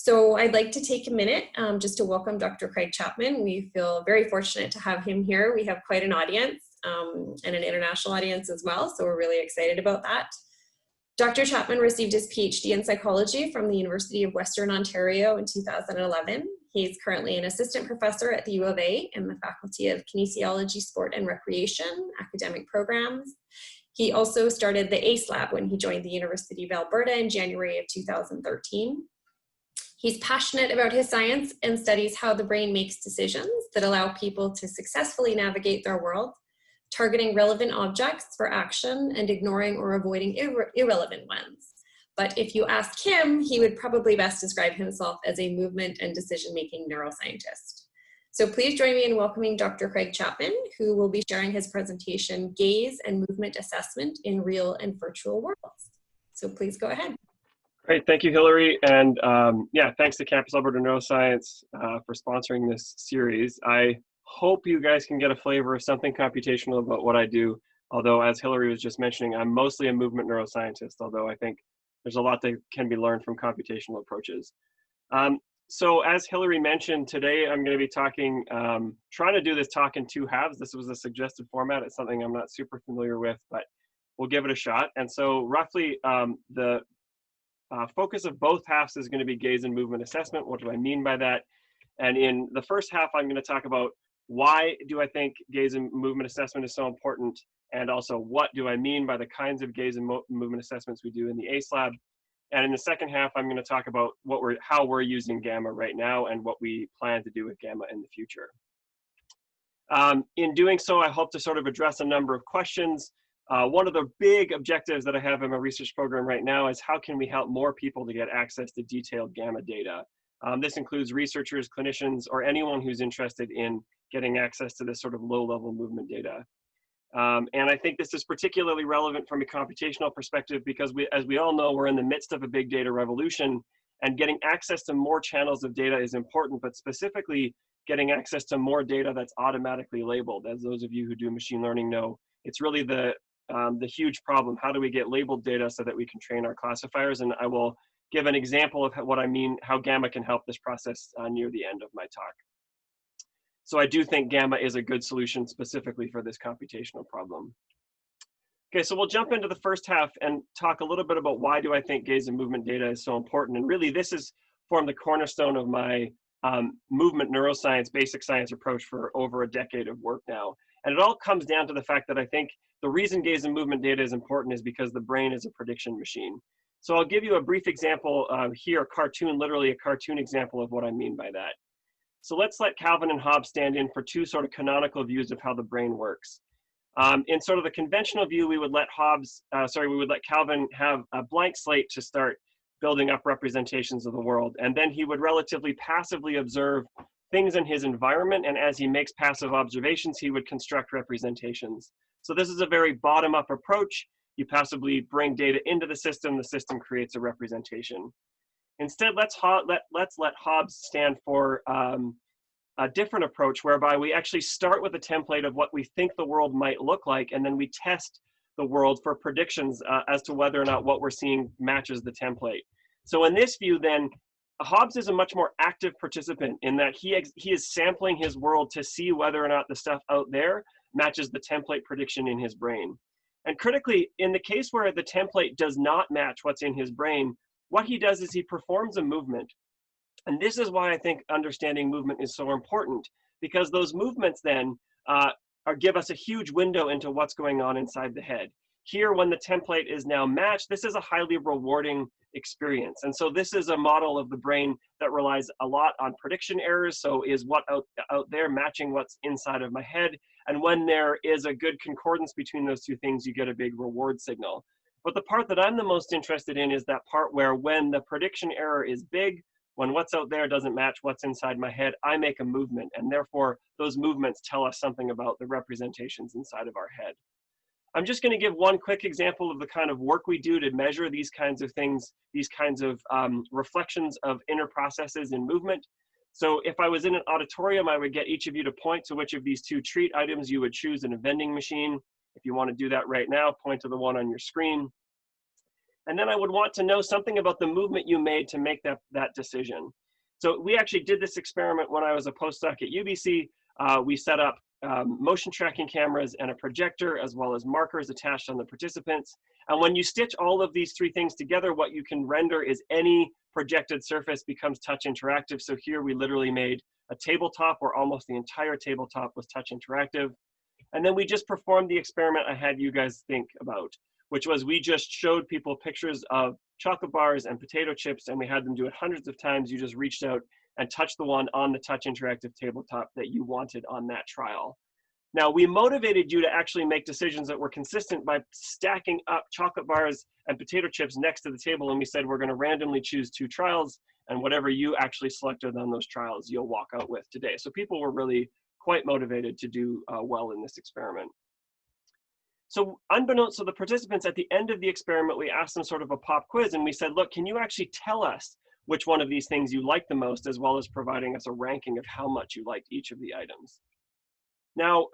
So I'd like to take a minute just to welcome Dr. Craig Chapman. We feel very fortunate to have him here. We have quite an audience and an international audience as well, so we're really excited about that. Dr. Chapman received his PhD in psychology from the University of Western Ontario in 2011. He's currently an assistant professor at the U of A in the Faculty of Kinesiology, Sport and Recreation academic programs. He also started the ACELab when he joined the University of Alberta in January of 2013. He's passionate about his science and studies how the brain makes decisions that allow people to successfully navigate their world, targeting relevant objects for action and ignoring or avoiding irrelevant ones. But if you ask him, he would probably best describe himself as a movement and decision-making neuroscientist. So please join me in welcoming Dr. Craig Chapman, who will be sharing his presentation, Gaze and Movement Assessment in Real and Virtual Worlds. So please go ahead. Great, thank you, Hillary. And yeah, thanks to Campus Alberta Neuroscience for sponsoring this series. I hope you guys can get a flavor of something computational about what I do. Although, as Hillary was just mentioning, I'm mostly a movement neuroscientist, although I think there's a lot that can be learned from computational approaches. So as Hillary mentioned, today I'm going to be talking, trying to do this talk in two halves. This was a suggested format. It's something I'm not super familiar with, but we'll give it a shot. And so roughly the focus of both halves is going to be gaze and movement assessment. What do I mean by that? And in the first half, I'm going to talk about why do I think gaze and movement assessment is so important, and also what do I mean by the kinds of gaze and movement assessments we do in the ACELab. And in the second half, I'm going to talk about how we're using GaMA right now and what we plan to do with GaMA in the future. In doing so, I hope to sort of address a number of questions. One of the big objectives that I have in my research program right now is how can we help more people to get access to detailed GaMA data. This includes researchers, clinicians, or anyone who's interested in getting access to this sort of low-level movement data. And I think this is particularly relevant from a computational perspective because as we all know, we're in the midst of a big data revolution, and getting access to more channels of data is important, but specifically getting access to more data that's automatically labeled. As those of you who do machine learning know, it's really the huge problem. How do we get labeled data so that we can train our classifiers? And I will give an example of what I mean, how GaMA can help this process near the end of my talk. So I do think GaMA is a good solution specifically for this computational problem. Okay, so we'll jump into the first half and talk a little bit about why do I think gaze and movement data is so important. And really this has formed the cornerstone of my movement neuroscience, basic science approach for over a decade of work now. And it all comes down to the fact that I think the reason gaze and movement data is important is because the brain is a prediction machine. So I'll give you a brief example here, literally a cartoon example of what I mean by that. So let's let Calvin and Hobbes stand in for two sort of canonical views of how the brain works. In sort of the conventional view, we would let Calvin have a blank slate to start building up representations of the world. And then he would relatively passively observe things in his environment. And as he makes passive observations, he would construct representations. So this is a very bottom-up approach. You passively bring data into the system creates a representation. Instead, let's let Hobbes stand for a different approach whereby we actually start with a template of what we think the world might look like, and then we test the world for predictions as to whether or not what we're seeing matches the template. So in this view, then, Hobbes is a much more active participant in that he is sampling his world to see whether or not the stuff out there matches the template prediction in his brain. And critically, in the case where the template does not match what's in his brain, what he does is he performs a movement. And this is why I think understanding movement is so important, because those movements then give us a huge window into what's going on inside the head. Here, when the template is now matched, this is a highly rewarding experience. And so this is a model of the brain that relies a lot on prediction errors. So is what out there matching what's inside of my head? And when there is a good concordance between those two things, you get a big reward signal. But the part that I'm the most interested in is that part where when the prediction error is big, when what's out there doesn't match what's inside my head, I make a movement. And therefore, those movements tell us something about the representations inside of our head. I'm just going to give one quick example of the kind of work we do to measure these kinds of things, these kinds of reflections of inner processes in movement. So if I was in an auditorium, I would get each of you to point to which of these two treat items you would choose in a vending machine. If you want to do that right now, point to the one on your screen. And then I would want to know something about the movement you made to make that decision. So we actually did this experiment when I was a postdoc at UBC. We set up motion tracking cameras and a projector, as well as markers attached on the participants. And when you stitch all of these three things together, what you can render is any projected surface becomes touch interactive. So here we literally made a tabletop where almost the entire tabletop was touch interactive. And then we just performed the experiment I had you guys think about, which was we just showed people pictures of chocolate bars and potato chips, and we had them do it hundreds of times. You just reached out and touched the one on the touch interactive tabletop that you wanted on that trial. Now, we motivated you to actually make decisions that were consistent by stacking up chocolate bars and potato chips next to the table, and we said we're going to randomly choose 2 trials, and whatever you actually selected on those trials, you'll walk out with today. So people were really quite motivated to do well in this experiment. So unbeknownst to the participants, at the end of the experiment, we asked them sort of a pop quiz, and we said, look, can you actually tell us which one of these things you like the most, as well as providing us a ranking of how much you liked each of the items. Now,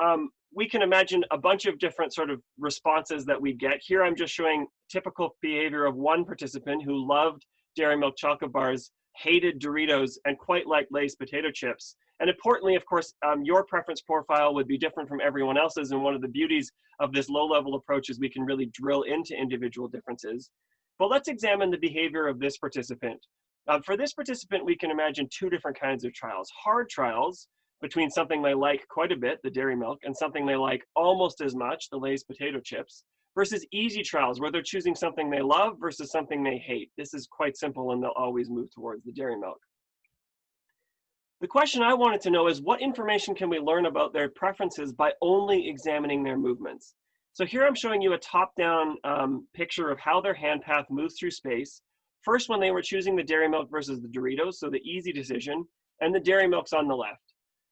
we can imagine a bunch of different sort of responses that we get. Here I'm just showing typical behavior of one participant who loved Dairy Milk chocolate bars, hated Doritos, and quite liked Lay's potato chips. And importantly, of course, your preference profile would be different from everyone else's, and one of the beauties of this low-level approach is we can really drill into individual differences. But let's examine the behavior of this participant. For this participant, we can imagine 2 different kinds of trials. Hard trials, between something they like quite a bit, the Dairy Milk, and something they like almost as much, the Lay's potato chips, versus easy trials, where they're choosing something they love versus something they hate. This is quite simple, and they'll always move towards the Dairy Milk. The question I wanted to know is, what information can we learn about their preferences by only examining their movements? So here I'm showing you a top-down picture of how their hand path moves through space. First, when they were choosing the Dairy Milk versus the Doritos, so the easy decision, and the Dairy Milk's on the left.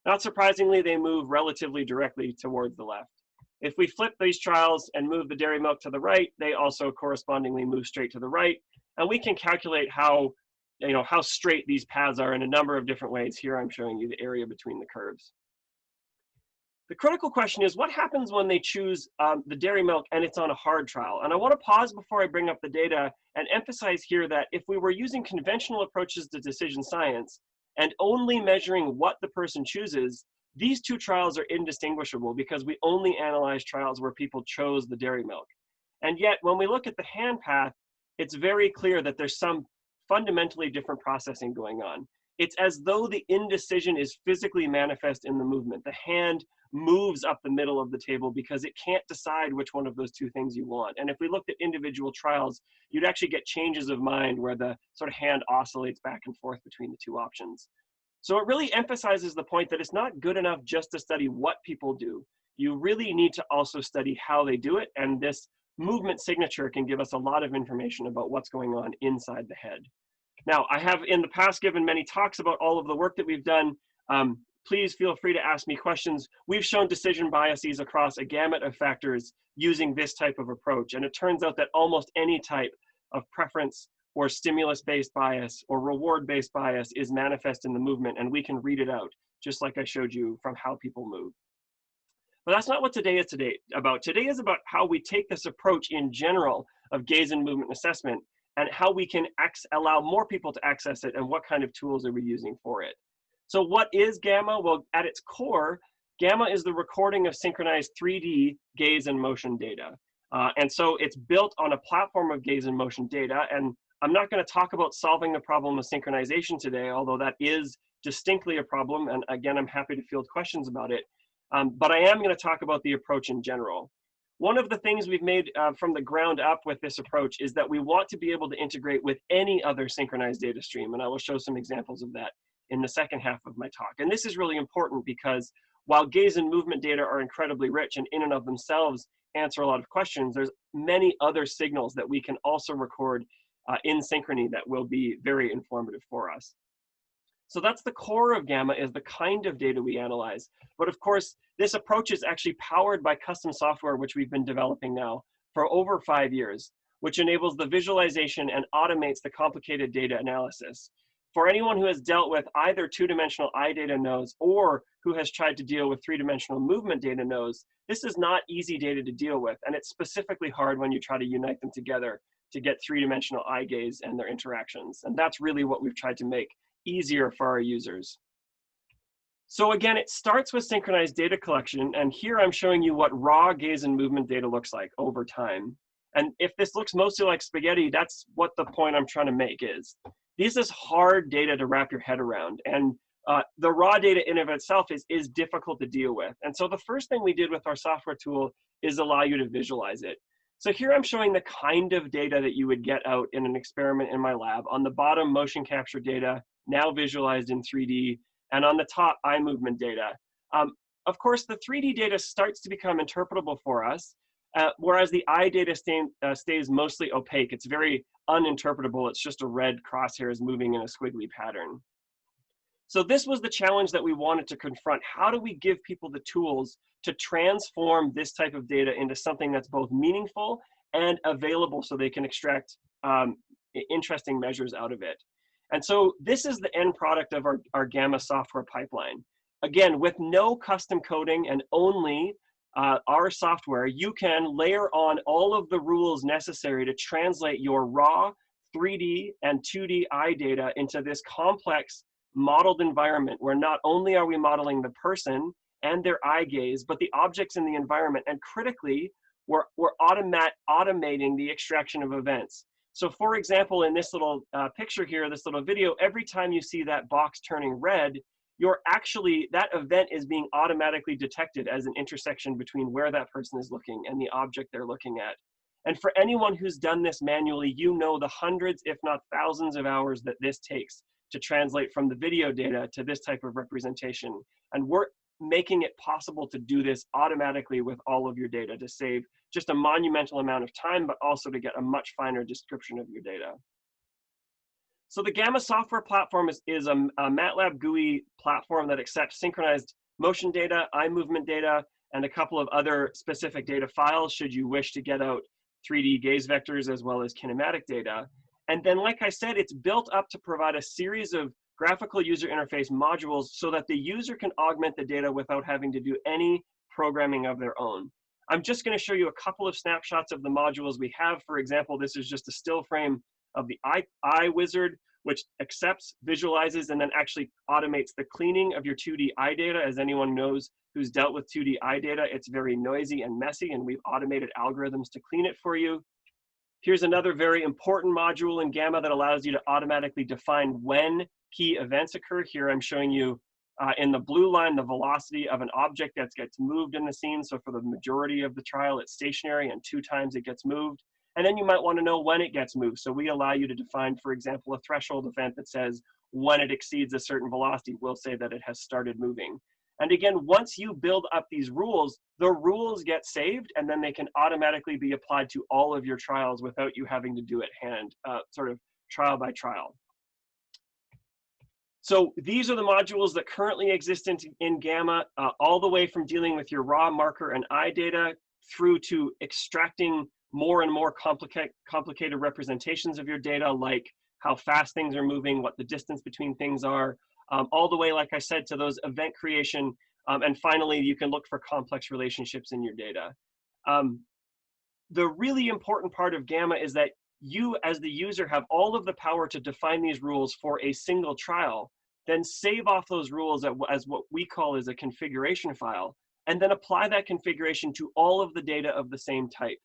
Not surprisingly, they move relatively directly towards the left. If we flip these trials and move the Dairy Milk to the right, they also correspondingly move straight to the right. And we can calculate how straight these paths are in a number of different ways. Here I'm showing you the area between the curves. The critical question is, what happens when they choose the Dairy Milk and it's on a hard trial? And I want to pause before I bring up the data and emphasize here that if we were using conventional approaches to decision science and only measuring what the person chooses, these 2 trials are indistinguishable because we only analyze trials where people chose the Dairy Milk. And yet, when we look at the hand path, it's very clear that there's some fundamentally different processing going on. It's as though the indecision is physically manifest in the movement. The hand moves up the middle of the table because it can't decide which one of those 2 things you want. And if we looked at individual trials, you'd actually get changes of mind where the sort of hand oscillates back and forth between the 2 options. So it really emphasizes the point that it's not good enough just to study what people do. You really need to also study how they do it, and this movement signature can give us a lot of information about what's going on inside the head. Now, I have in the past given many talks about all of the work that we've done. Please feel free to ask me questions. We've shown decision biases across a gamut of factors using this type of approach, and it turns out that almost any type of preference or stimulus-based bias or reward-based bias is manifest in the movement, and we can read it out, just like I showed you from how people move. But that's not what today is about. Today is about how we take this approach in general of gaze and movement assessment and how we can allow more people to access it, and what kind of tools are we using for it. So what is GaMA? Well, at its core, GaMA is the recording of synchronized 3D gaze and motion data. And so it's built on a platform of gaze and motion data. And I'm not going to talk about solving the problem of synchronization today, although that is distinctly a problem. And again, I'm happy to field questions about it. But I am going to talk about the approach in general. One of the things we've made from the ground up with this approach is that we want to be able to integrate with any other synchronized data stream. And I will show some examples of that in the second half of my talk. And this is really important because while gaze and movement data are incredibly rich and in and of themselves answer a lot of questions, there's many other signals that we can also record in synchrony that will be very informative for us. So that's the core of GaMA, is the kind of data we analyze. But of course, this approach is actually powered by custom software, which we've been developing now for over 5 years, which enables the visualization and automates the complicated data analysis. For anyone who has dealt with either 2-dimensional eye data knows, or who has tried to deal with 3-dimensional movement data knows, this is not easy data to deal with, and it's specifically hard when you try to unite them together to get three-dimensional eye gaze and their interactions. And that's really what we've tried to make easier for our users. So again, it starts with synchronized data collection, and here I'm showing you what raw gaze and movement data looks like over time. And if this looks mostly like spaghetti, that's what the point I'm trying to make is. This is hard data to wrap your head around, and the raw data in of itself is difficult to deal with. And so the first thing we did with our software tool is allow you to visualize it. So here I'm showing the kind of data that you would get out in an experiment in my lab. On the bottom, motion capture data, now visualized in 3D, and on the top, eye movement data. Of course, the 3D data starts to become interpretable for us, whereas the eye data stays mostly opaque. It's very uninterpretable. It's just a red crosshairs moving in a squiggly pattern. So this was the challenge that we wanted to confront. How do we give people the tools to transform this type of data into something that's both meaningful and available so they can extract interesting measures out of it? And so this is the end product of our GaMA software pipeline. Again, with no custom coding and only our software, you can layer on all of the rules necessary to translate your raw 3D and 2D eye data into this complex modeled environment where not only are we modeling the person and their eye gaze, but the objects in the environment. And critically, we're automating the extraction of events. So for example, in this little picture here, this little video, every time you see that box turning red, that event is being automatically detected as an intersection between where that person is looking and the object they're looking at. And for anyone who's done this manually, you know the hundreds, if not thousands of hours that this takes to translate from the video data to this type of representation. And we're making it possible to do this automatically with all of your data to save just a monumental amount of time, but also to get a much finer description of your data. So the GaMA software platform is a MATLAB GUI platform that accepts synchronized motion data, eye movement data, and a couple of other specific data files should you wish to get out 3D gaze vectors as well as kinematic data. And then, like I said, it's built up to provide a series of graphical user interface modules so that the user can augment the data without having to do any programming of their own. I'm just going to show you a couple of snapshots of the modules we have. For example, this is just a still frame of the eye wizard, which accepts, visualizes, and then actually automates the cleaning of your 2D eye data. As anyone knows who's dealt with 2D eye data, it's very noisy and messy, and we've automated algorithms to clean it for you. Here's another very important module in GaMA that allows you to automatically define when key events occur. Here I'm showing you in the blue line the velocity of an object that gets moved in the scene. So for the majority of the trial, it's stationary, and 2 times it gets moved. And then you might want to know when it gets moved. So we allow you to define, for example, a threshold event that says when it exceeds a certain velocity, we'll say that it has started moving. And again, once you build up these rules, the rules get saved, and then they can automatically be applied to all of your trials without you having to do it sort of trial by trial. So these are the modules that currently exist in GaMA, all the way from dealing with your raw marker and eye data through to extracting more and more complicated representations of your data, like how fast things are moving, what the distance between things are, all the way, like I said, to those event creation. And finally, you can look for complex relationships in your data. The really important part of GaMA is that you, as the user, have all of the power to define these rules for a single trial, then save off those rules as what we call as a configuration file, and then apply that configuration to all of the data of the same type.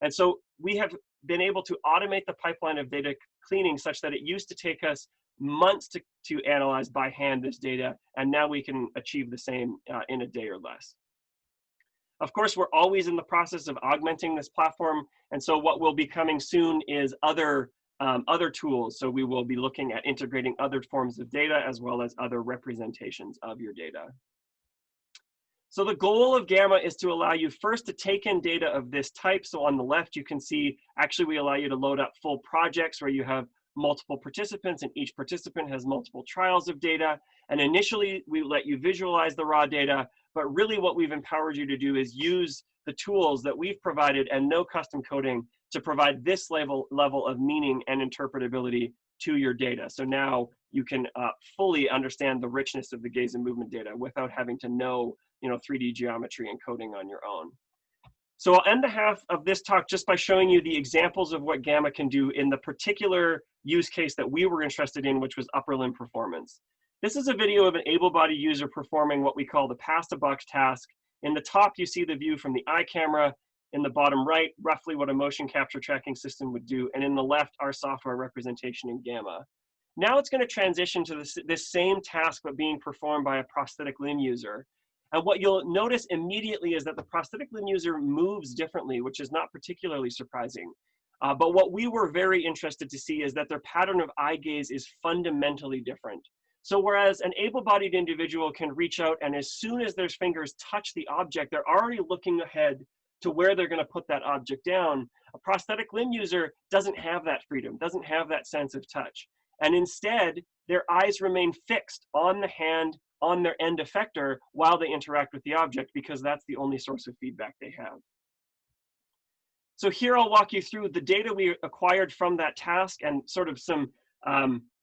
And so we have been able to automate the pipeline of data cleaning such that it used to take us months to analyze by hand this data, and now we can achieve the same in a day or less. Of course, we're always in the process of augmenting this platform, and so what will be coming soon is other tools. So we will be looking at integrating other forms of data as well as other representations of your data. So the goal of GaMA is to allow you first to take in data of this type. So on the left, you can see, actually we allow you to load up full projects where you have multiple participants and each participant has multiple trials of data. And initially we let you visualize the raw data, but really what we've empowered you to do is use the tools that we've provided and no custom coding to provide this level of meaning and interpretability to your data. So now you can fully understand the richness of the gaze and movement data without having to know 3D geometry and coding on your own. So I'll end the half of this talk just by showing you the examples of what GaMA can do in the particular use case that we were interested in, which was upper limb performance. This is a video of an able-bodied user performing what we call the pass-the-box task. In the top, you see the view from the eye camera. In the bottom right, roughly what a motion capture tracking system would do. And in the left, our software representation in GaMA. Now it's going to transition to this same task, but being performed by a prosthetic limb user. And what you'll notice immediately is that the prosthetic limb user moves differently, which is not particularly surprising. But what we were very interested to see is that their pattern of eye gaze is fundamentally different. So whereas an able-bodied individual can reach out and as soon as their fingers touch the object, they're already looking ahead to where they're going to put that object down, a prosthetic limb user doesn't have that freedom, doesn't have that sense of touch. And instead, their eyes remain fixed on the hand, on their end effector while they interact with the object, because that's the only source of feedback they have. So here I'll walk you through the data we acquired from that task and sort of some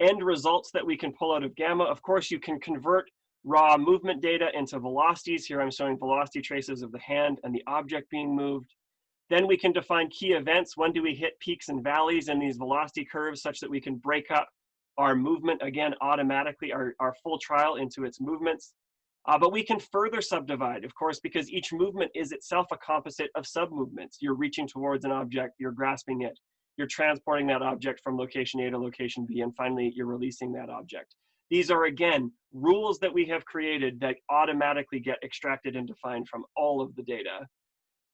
end results that we can pull out of GaMA. Of course, you can convert raw movement data into velocities. Here I'm showing velocity traces of the hand and the object being moved. Then we can define key events. When do we hit peaks and valleys in these velocity curves such that we can break up our movement, again, automatically, our full trial into its movements. But we can further subdivide, of course, because each movement is itself a composite of sub-movements. You're reaching towards an object, you're grasping it, you're transporting that object from location A to location B, and finally, you're releasing that object. These are, again, rules that we have created that automatically get extracted and defined from all of the data.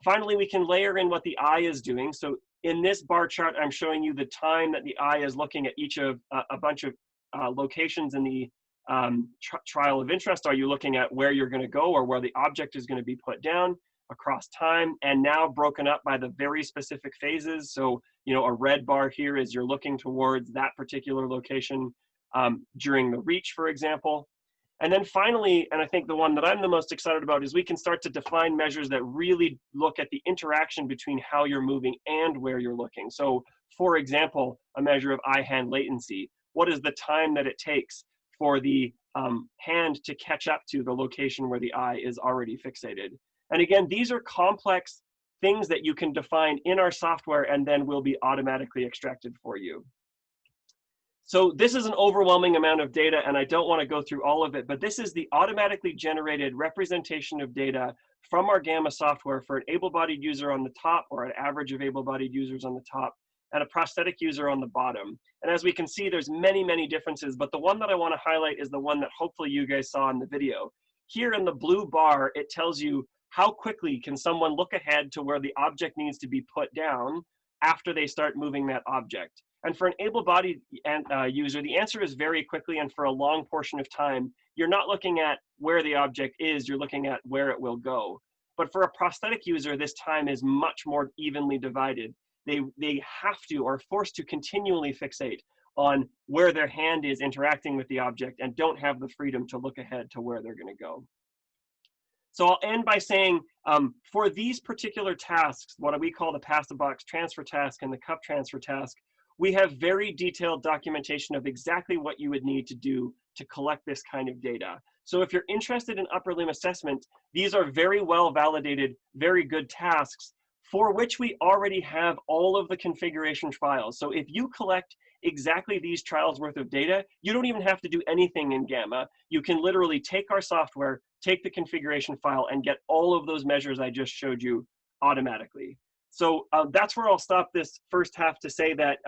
Finally, we can layer in what the eye is doing. So in this bar chart, I'm showing you the time that the eye is looking at each of a bunch of locations in the trial of interest. Are you looking at where you're going to go or where the object is going to be put down across time, and now broken up by the very specific phases? So, you know, a red bar here is you're looking towards that particular location during the reach, for example. And then finally, and I think the one that I'm the most excited about, is we can start to define measures that really look at the interaction between how you're moving and where you're looking. So for example, a measure of eye-hand latency. What is the time that it takes for the hand to catch up to the location where the eye is already fixated? And again, these are complex things that you can define in our software and then will be automatically extracted for you. So this is an overwhelming amount of data, and I don't want to go through all of it, but this is the automatically generated representation of data from our GaMA software for an able-bodied user on the top, or an average of able-bodied users on the top, and a prosthetic user on the bottom. And as we can see, there's many, many differences, but the one that I want to highlight is the one that hopefully you guys saw in the video. Here in the blue bar, it tells you how quickly can someone look ahead to where the object needs to be put down after they start moving that object. And for an able-bodied user, the answer is very quickly, and for a long portion of time. You're not looking at where the object is, you're looking at where it will go. But for a prosthetic user, this time is much more evenly divided. They have to, or are forced to, continually fixate on where their hand is interacting with the object and don't have the freedom to look ahead to where they're going to go. So I'll end by saying, for these particular tasks, what we call the pass-the-box transfer task and the cup transfer task, we have very detailed documentation of exactly what you would need to do to collect this kind of data. So if you're interested in upper limb assessment, these are very well validated, very good tasks for which we already have all of the configuration files. So if you collect exactly these trials worth of data, you don't even have to do anything in GaMA. You can literally take our software, take the configuration file, and get all of those measures I just showed you automatically. So that's where I'll stop this first half to say that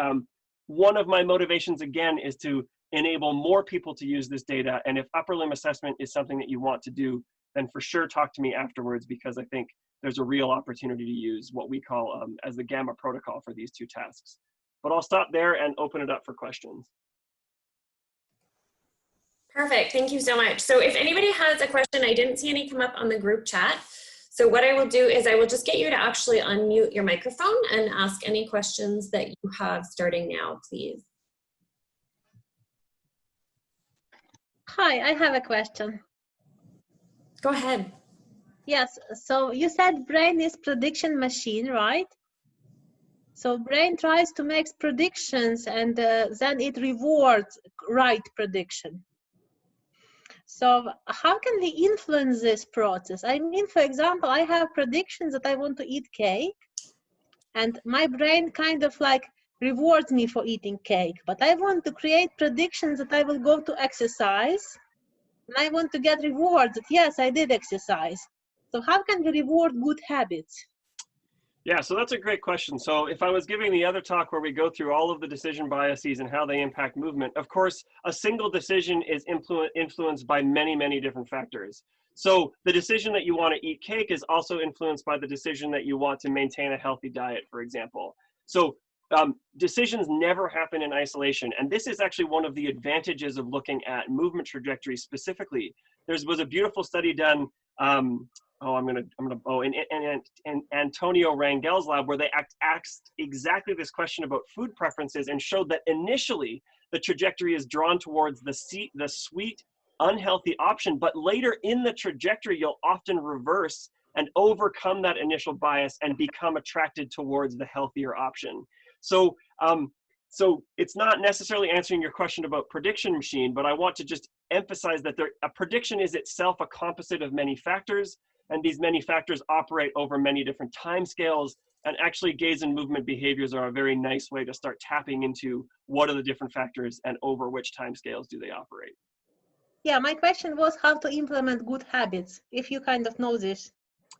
one of my motivations, again, is to enable more people to use this data. And if upper limb assessment is something that you want to do, then for sure talk to me afterwards, because I think there's a real opportunity to use what we call as the GaMA protocol for these two tasks. But I'll stop there and open it up for questions. Perfect, thank you so much. So if anybody has a question, I didn't see any come up on the group chat. So what I will do is I will just get you to actually unmute your microphone and ask any questions that you have starting now, please. Hi, I have a question. Go ahead. Yes, so you said brain is prediction machine, right? So brain tries to make predictions and then it rewards right prediction. So how can we influence this process? I mean, for example, I have predictions that I want to eat cake, and my brain kind of like rewards me for eating cake, but I want to create predictions that I will go to exercise, and I want to get rewards that yes, I did exercise. So how can we reward good habits? Yeah, so that's a great question. So if I was giving the other talk where we go through all of the decision biases and how they impact movement, of course, a single decision is influenced by many, many different factors. So the decision that you want to eat cake is also influenced by the decision that you want to maintain a healthy diet, for example. So decisions never happen in isolation. And this is actually one of the advantages of looking at movement trajectory specifically. There was a beautiful study done in Antonio Rangel's lab, where they asked exactly this question about food preferences and showed that initially the trajectory is drawn towards the sweet, unhealthy option, but later in the trajectory, you'll often reverse and overcome that initial bias and become attracted towards the healthier option. So, so it's not necessarily answering your question about prediction machine, but I want to just emphasize that a prediction is itself a composite of many factors, and these many factors operate over many different timescales. And actually, gaze and movement behaviors are a very nice way to start tapping into what are the different factors and over which timescales do they operate. Yeah, my question was how to implement good habits, if you kind of know this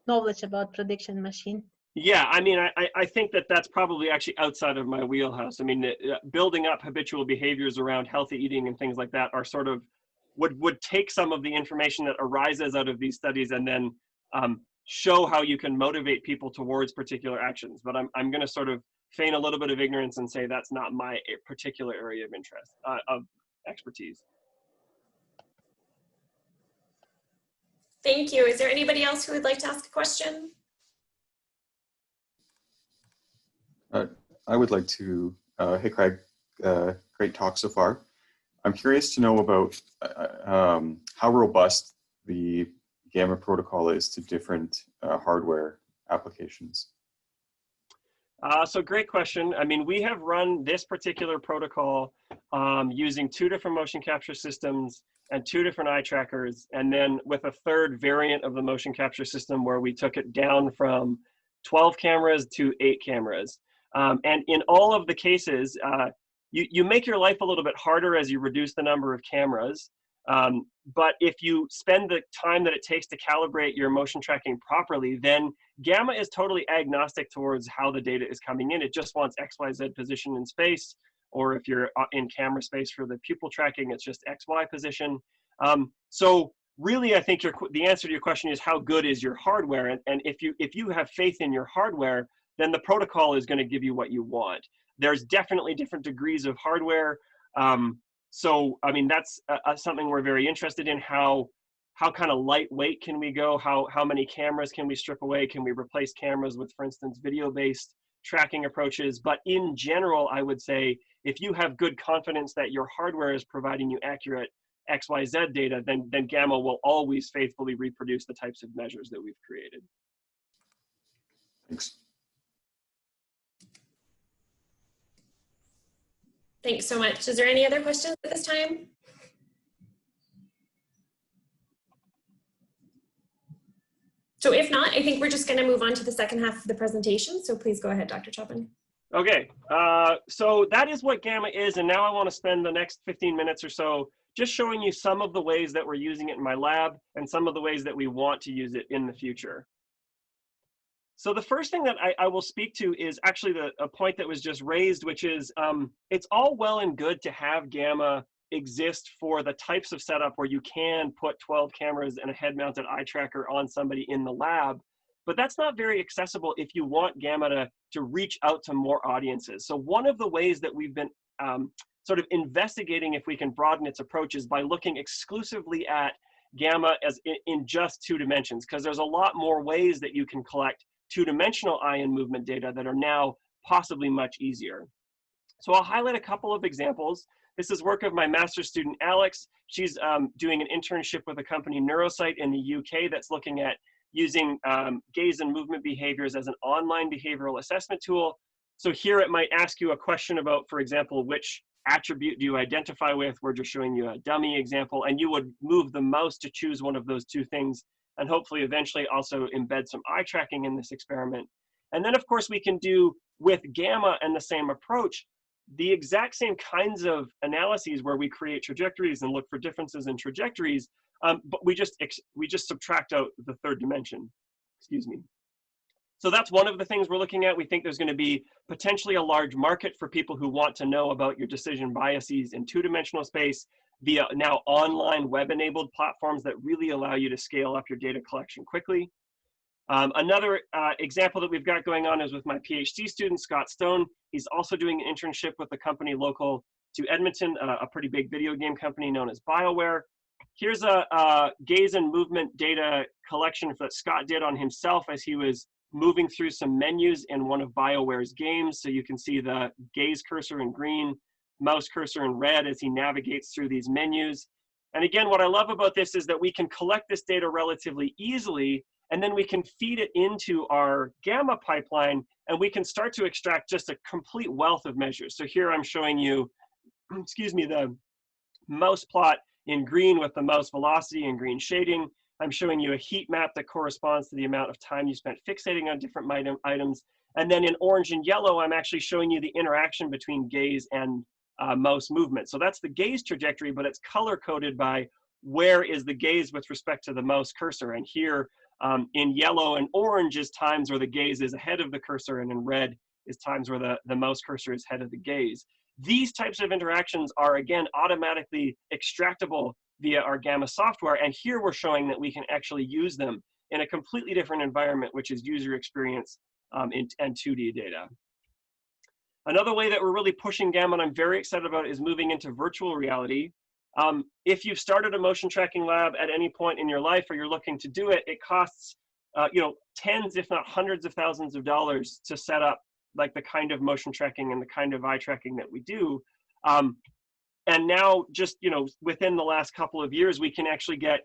knowledge about prediction machine. Yeah, I mean, I think that that's probably actually outside of my wheelhouse. I mean, building up habitual behaviors around healthy eating and things like that are sort of, would take some of the information that arises out of these studies and then show how you can motivate people towards particular actions. But I'm going to sort of feign a little bit of ignorance and say that's not my particular area of interest, of expertise. Thank you. Is there anybody else who would like to ask a question? I would like to, hey Craig, great talk so far. I'm curious to know about how robust the GaMA protocol is to different hardware applications. So great question. I mean, we have run this particular protocol using 2 different motion capture systems and 2 different eye trackers, and then with a third variant of the motion capture system where we took it down from 12 cameras to 8 cameras. And in all of the cases, you make your life a little bit harder as you reduce the number of cameras. But if you spend the time that it takes to calibrate your motion tracking properly, then GaMA is totally agnostic towards how the data is coming in. It just wants XYZ position in space, or if you're in camera space for the pupil tracking, it's just XY position. So really, I think the answer to your question is how good is your hardware? And if you have faith in your hardware, then the protocol is going to give you what you want. There's definitely different degrees of hardware. So, I mean, that's something we're very interested in. How kind of lightweight can we go? How many cameras can we strip away? Can we replace cameras with, for instance, video-based tracking approaches? But in general, I would say if you have good confidence that your hardware is providing you accurate XYZ data, then GaMA will always faithfully reproduce the types of measures that we've created. Thanks. Thanks so much. Is there any other questions at this time? So if not, I think we're just going to move on to the second half of the presentation. So please go ahead, Dr. Chapman. Okay, so that is what GaMA is. And now I want to spend the next 15 minutes or so just showing you some of the ways that we're using it in my lab and some of the ways that we want to use it in the future. So the first thing that I will speak to is actually a point that was just raised, which is it's all well and good to have GaMA exist for the types of setup where you can put 12 cameras and a head-mounted eye tracker on somebody in the lab, but that's not very accessible if you want GaMA to reach out to more audiences. So one of the ways that we've been sort of investigating if we can broaden its approach is by looking exclusively at GaMA as in just 2 dimensions, because there's a lot more ways that you can collect 2-dimensional eye and movement data that are now possibly much easier. So I'll highlight a couple of examples. This is work of my master's student, Alex. She's doing an internship with a company, Neuroscientist, in the UK that's looking at using gaze and movement behaviors as an online behavioral assessment tool. So here it might ask you a question about, for example, which attribute do you identify with? We're just showing you a dummy example, and you would move the mouse to choose one of those two things, and hopefully eventually also embed some eye tracking in this experiment. And then of course we can do with GaMA and the same approach, the exact same kinds of analyses where we create trajectories and look for differences in trajectories, but we just subtract out the third dimension, excuse me. So that's one of the things we're looking at. We think there's going to be potentially a large market for people who want to know about your decision biases in two-dimensional space via now online web-enabled platforms that really allow you to scale up your data collection quickly. Another example that we've got going on is with my PhD student, Scott Stone. He's also doing an internship with a company local to Edmonton, a pretty big video game company known as BioWare. Here's a gaze and movement data collection that Scott did on himself as he was moving through some menus in one of BioWare's games. So you can see the gaze cursor in green, mouse cursor in red as he navigates through these menus. And again, what I love about this is that we can collect this data relatively easily, and then we can feed it into our GaMA pipeline, and we can start to extract just a complete wealth of measures. So here I'm showing you, excuse me, the mouse plot in green with the mouse velocity and green shading. I'm showing you a heat map that corresponds to the amount of time you spent fixating on different items. And then in orange and yellow, I'm actually showing you the interaction between gaze and mouse movement. So that's the gaze trajectory, but it's color-coded by where is the gaze with respect to the mouse cursor. And here in yellow and orange is times where the gaze is ahead of the cursor, and in red is times where the mouse cursor is ahead of the gaze. These types of interactions are, again, automatically extractable via our GaMA software, and here we're showing that we can actually use them in a completely different environment, which is user experience and 2D data. Another way that we're really pushing GaMA, and I'm very excited about, is moving into virtual reality. If you've started a motion tracking lab at any point in your life, or you're looking to do it, it costs tens, if not hundreds of thousands of dollars to set up like the kind of motion tracking and the kind of eye tracking that we do. And now just, within the last couple of years, we can actually get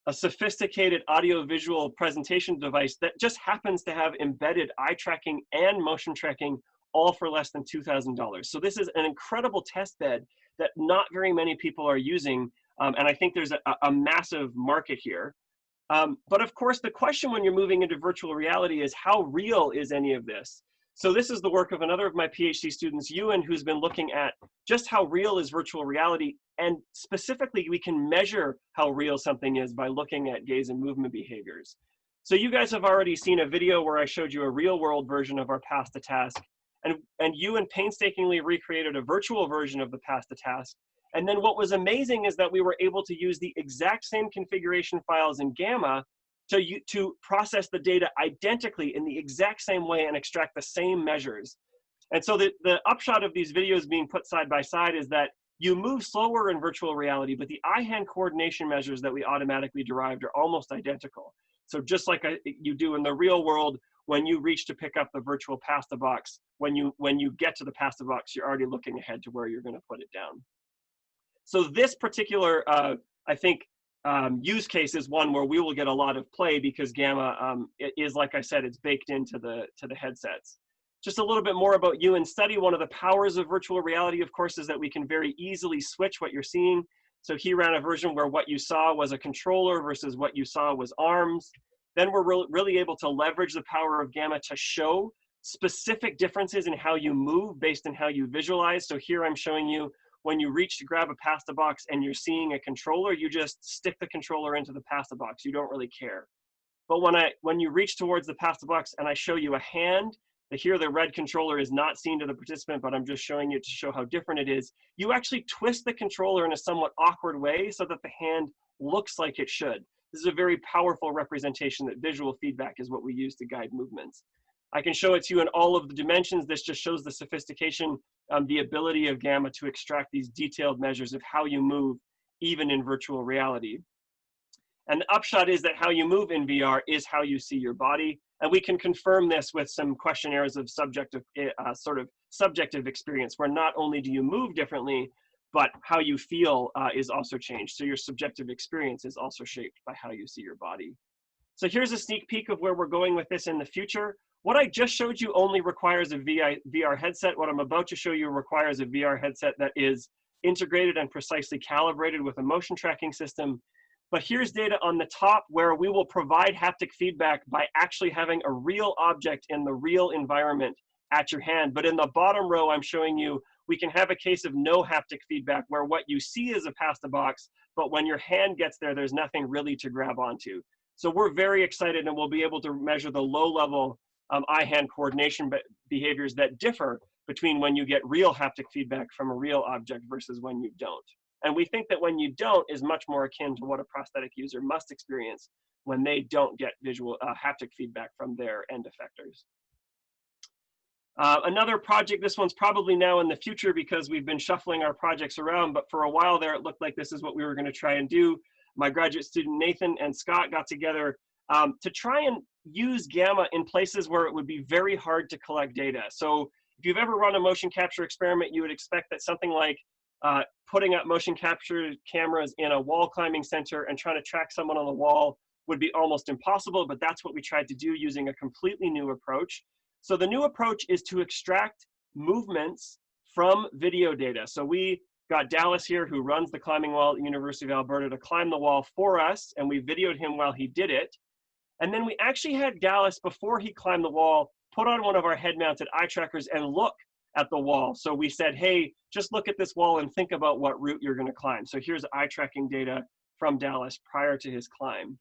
a sophisticated audio-visual presentation device that just happens to have embedded eye tracking and motion tracking all for less than $2,000. So this is an incredible test bed that not very many people are using. And I think there's a massive market here. But of course, the question when you're moving into virtual reality is, how real is any of this? So this is the work of another of my PhD students, Ewan, who's been looking at just how real is virtual reality. And specifically, we can measure how real something is by looking at gaze and movement behaviors. So you guys have already seen a video where I showed you a real world version of our path to task. And Ewan painstakingly recreated a virtual version of the path to task. And then what was amazing is that we were able to use the exact same configuration files in GaMA to process the data identically in the exact same way and extract the same measures. And so the upshot of these videos being put side by side is that you move slower in virtual reality, but the eye-hand coordination measures that we automatically derived are almost identical. So just like you do in the real world, when you reach to pick up the virtual pasta box, when you get to the pasta box, you're already looking ahead to where you're going to put it down. So this particular, I think, use case is one where we will get a lot of play because GaMA is, like I said, it's baked into the headsets. Just a little bit more about Ewan's study. One of the powers of virtual reality, of course, is that we can very easily switch what you're seeing. So he ran a version where what you saw was a controller versus what you saw was arms. Then we're really able to leverage the power of GaMA to show specific differences in how you move based on how you visualize. So here I'm showing you when you reach to grab a pasta box and you're seeing a controller, you just stick the controller into the pasta box. You don't really care. But when you reach towards the pasta box and I show you a hand, here the red controller is not seen to the participant, but I'm just showing you to show how different it is. You actually twist the controller in a somewhat awkward way so that the hand looks like it should. This is a very powerful representation that visual feedback is what we use to guide movements. I can show it to you in all of the dimensions. This just shows the sophistication, the ability of GaMA to extract these detailed measures of how you move, even in virtual reality. And the upshot is that how you move in VR is how you see your body. And we can confirm this with some questionnaires of subjective experience, where not only do you move differently, but how you feel is also changed. So your subjective experience is also shaped by how you see your body. So here's a sneak peek of where we're going with this in the future. What I just showed you only requires a VR headset. What I'm about to show you requires a VR headset that is integrated and precisely calibrated with a motion tracking system. But here's data on the top where we will provide haptic feedback by actually having a real object in the real environment at your hand. But in the bottom row, I'm showing you we can have a case of no haptic feedback where what you see is a past the box, but when your hand gets there, there's nothing really to grab onto. So we're very excited, and we'll be able to measure the low-level eye-hand coordination behaviors that differ between when you get real haptic feedback from a real object versus when you don't. And we think that when you don't is much more akin to what a prosthetic user must experience when they don't get visual haptic feedback from their end effectors. Another project, this one's probably now in the future because we've been shuffling our projects around, but for a while there, it looked like this is what we were going to try and do. My graduate student Nathan and Scott got together to try and use GaMA in places where it would be very hard to collect data. So if you've ever run a motion capture experiment, you would expect that something like putting up motion capture cameras in a wall climbing center and trying to track someone on the wall would be almost impossible, but that's what we tried to do using a completely new approach. So the new approach is to extract movements from video data. So we got Dallas here, who runs the climbing wall at the University of Alberta, to climb the wall for us, and we videoed him while he did it. And then we actually had Dallas, before he climbed the wall, put on one of our head-mounted eye trackers and look at the wall. So we said, hey, just look at this wall and think about what route you're going to climb. So here's eye tracking data from Dallas prior to his climb.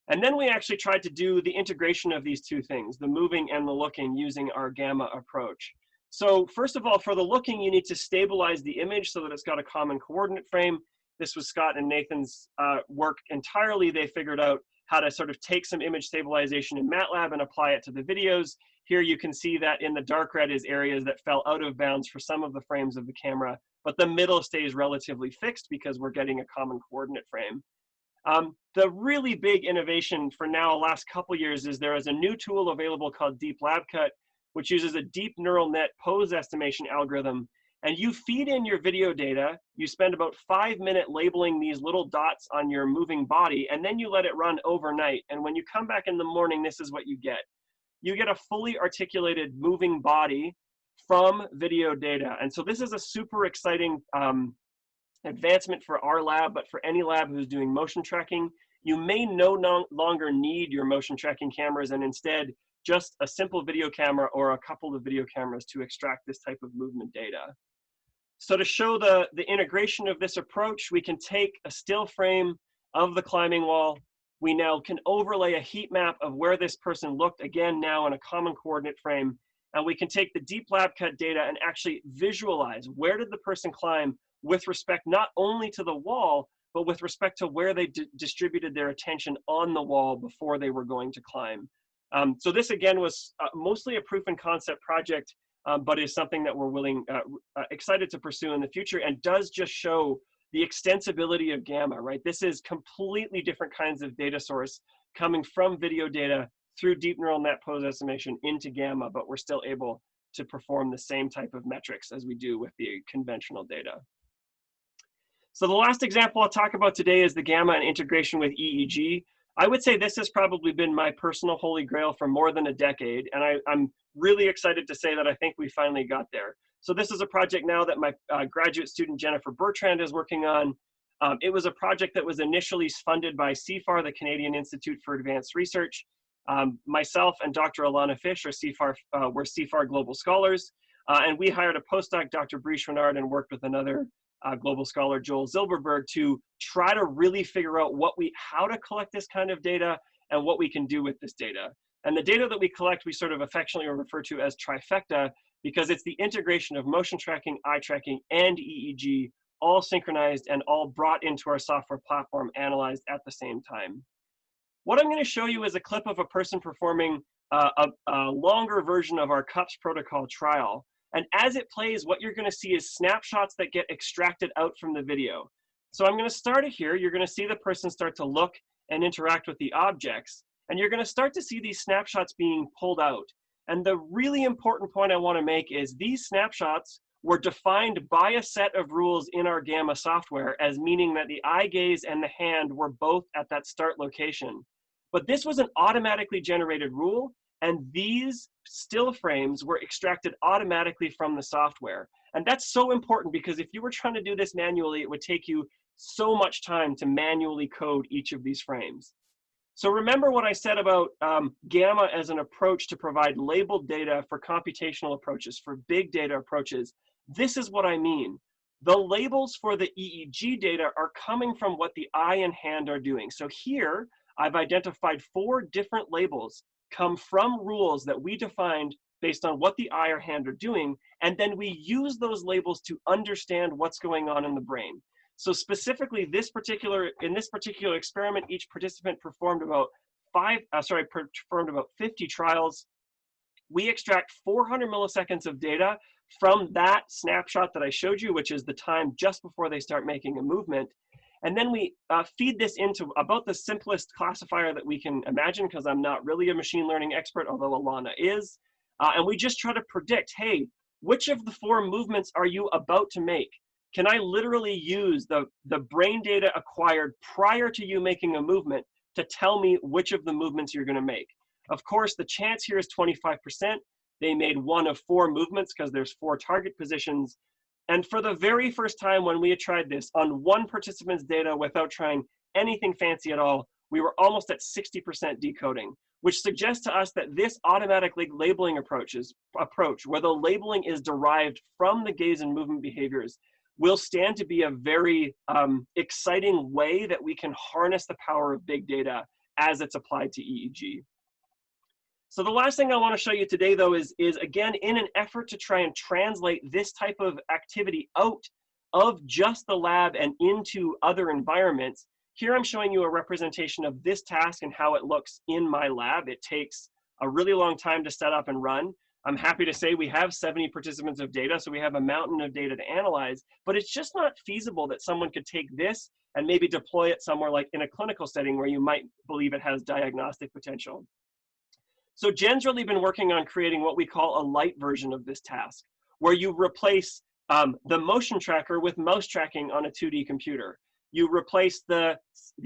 And then we actually tried to do the integration of these two things, the moving and the looking, using our GaMA approach. So first of all, for the looking, you need to stabilize the image so that it's got a common coordinate frame. This was Scott and Nathan's work entirely. They figured out how to sort of take some image stabilization in MATLAB and apply it to the videos. Here you can see that in the dark red is areas that fell out of bounds for some of the frames of the camera, but the middle stays relatively fixed because we're getting a common coordinate frame. The really big innovation for now, last couple years, is there is a new tool available called Deep Lab Cut, which uses a deep neural net pose estimation algorithm. And you feed in your video data, you spend about 5 minutes labeling these little dots on your moving body, and then you let it run overnight. And when you come back in the morning, this is what you get. You get a fully articulated moving body from video data. And so this is a super exciting advancement for our lab, but for any lab who's doing motion tracking, you may no longer need your motion tracking cameras, and instead just a simple video camera or a couple of video cameras to extract this type of movement data. So to show the integration of this approach, we can take a still frame of the climbing wall. We now can overlay a heat map of where this person looked, again now in a common coordinate frame, and we can take the Deep Lab Cut data and actually visualize where did the person climb with respect not only to the wall, but with respect to where they distributed their attention on the wall before they were going to climb. So this again was mostly a proof and concept project, but is something that we're excited to pursue in the future, and does just show the extensibility of GaMA, right? This is completely different kinds of data source coming from video data through deep neural net pose estimation into GaMA, but we're still able to perform the same type of metrics as we do with the conventional data. So the last example I'll talk about today is the GaMA and integration with EEG. I would say this has probably been my personal holy grail for more than a decade, and I'm really excited to say that I think we finally got there. So this is a project now that my graduate student Jennifer Bertrand is working on. It was a project that was initially funded by CFAR, the Canadian Institute for Advanced Research. Myself and Dr. Alana Fish were CFAR Global Scholars, and we hired a postdoc, Dr. Brice Renard, and worked with another global scholar, Joel Zilberberg, to try to really figure out how to collect this kind of data and what we can do with this data. And the data that we collect, we sort of affectionately refer to as trifecta, because it's the integration of motion tracking, eye tracking, and EEG, all synchronized and all brought into our software platform, analyzed at the same time. What I'm going to show you is a clip of a person performing a longer version of our CUPS protocol trial. And as it plays, what you're going to see is snapshots that get extracted out from the video. So I'm going to start it here. You're going to see the person start to look and interact with the objects. And you're going to start to see these snapshots being pulled out. And the really important point I want to make is these snapshots were defined by a set of rules in our GaMA software as meaning that the eye gaze and the hand were both at that start location. But this was an automatically generated rule, and these still frames were extracted automatically from the software. And that's so important because if you were trying to do this manually, it would take you so much time to manually code each of these frames. So remember what I said about GaMA as an approach to provide labeled data for computational approaches, for big data approaches. This is what I mean. The labels for the EEG data are coming from what the eye and hand are doing. So here, I've identified 4 different labels come from rules that we defined based on what the eye or hand are doing, and then we use those labels to understand what's going on in the brain. So specifically, in this particular experiment, each participant performed about 50 trials. We extract 400 milliseconds of data from that snapshot that I showed you, which is the time just before they start making a movement. And then we feed this into about the simplest classifier that we can imagine, because I'm not really a machine learning expert, although Alana is. And we just try to predict, hey, which of the 4 movements are you about to make? Can I literally use the brain data acquired prior to you making a movement to tell me which of the movements you're going to make? Of course, the chance here is 25%. They made 1 of 4 movements because there's 4 target positions. And for the very first time when we had tried this on 1 participant's data without trying anything fancy at all, we were almost at 60% decoding, which suggests to us that this automatic labeling approach, where the labeling is derived from the gaze and movement behaviors, will stand to be a very exciting way that we can harness the power of big data as it's applied to EEG. So the last thing I want to show you today, though, is again, in an effort to try and translate this type of activity out of just the lab and into other environments, here I'm showing you a representation of this task and how it looks in my lab. It takes a really long time to set up and run. I'm happy to say we have 70 participants of data, so we have a mountain of data to analyze, but it's just not feasible that someone could take this and maybe deploy it somewhere like in a clinical setting where you might believe it has diagnostic potential. So Jen's really been working on creating what we call a light version of this task, where you replace the motion tracker with mouse tracking on a 2D computer. You replace the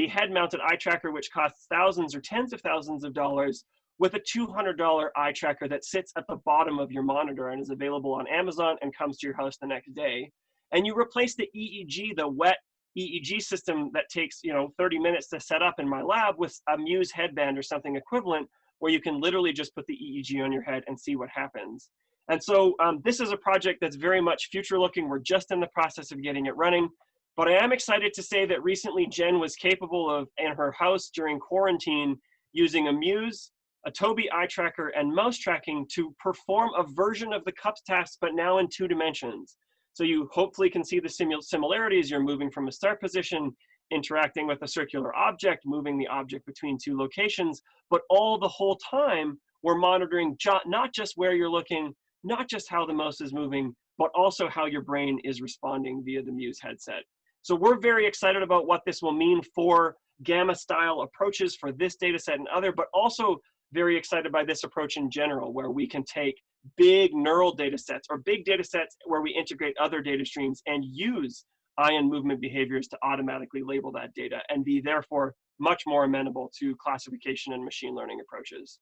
head-mounted eye tracker, which costs thousands or tens of thousands of dollars, with a $200 eye tracker that sits at the bottom of your monitor and is available on Amazon and comes to your house the next day. And you replace the EEG, the wet EEG system that takes 30 minutes to set up in my lab, with a Muse headband or something equivalent, where you can literally just put the EEG on your head and see what happens. And so this is a project that's very much future looking. We're just in the process of getting it running. But I am excited to say that recently Jen was capable of, in her house during quarantine, using a Muse, a Tobii eye tracker, and mouse tracking to perform a version of the cups task, but now in 2 dimensions. So you hopefully can see the similarities. You're moving from a start position, interacting with a circular object, moving the object between 2 locations, but all the whole time we're monitoring not just where you're looking, not just how the mouse is moving, but also how your brain is responding via the Muse headset. So we're very excited about what this will mean for GaMA style approaches for this data set and other, but also very excited by this approach in general, where we can take big neural data sets or big data sets where we integrate other data streams and use eye and movement behaviors to automatically label that data and be therefore much more amenable to classification and machine learning approaches.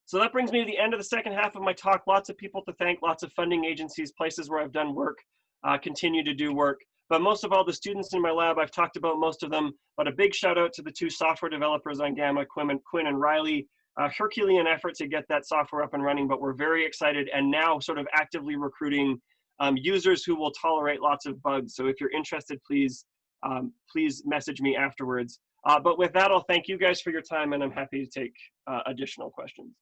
So that brings me to the end of the second half of my talk. Lots of people to thank, lots of funding agencies, places where I've done work, continue to do work. But most of all, the students in my lab, I've talked about most of them, but a big shout out to the 2 software developers on GaMA, Quinn and Riley. Herculean effort to get that software up and running, but we're very excited and now sort of actively recruiting users who will tolerate lots of bugs. So if you're interested, please message me afterwards. But with that, I'll thank you guys for your time, and I'm happy to take additional questions.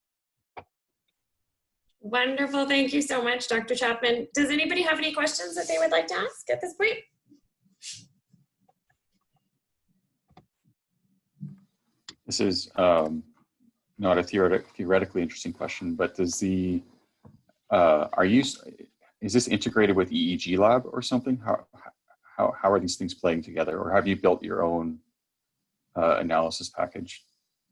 Wonderful. Thank you so much, Dr. Chapman. Does anybody have any questions that they would like to ask at this point? This is not a theoretically interesting question, but does the is this integrated with EEG Lab or something? How are these things playing together, or have you built your own analysis package?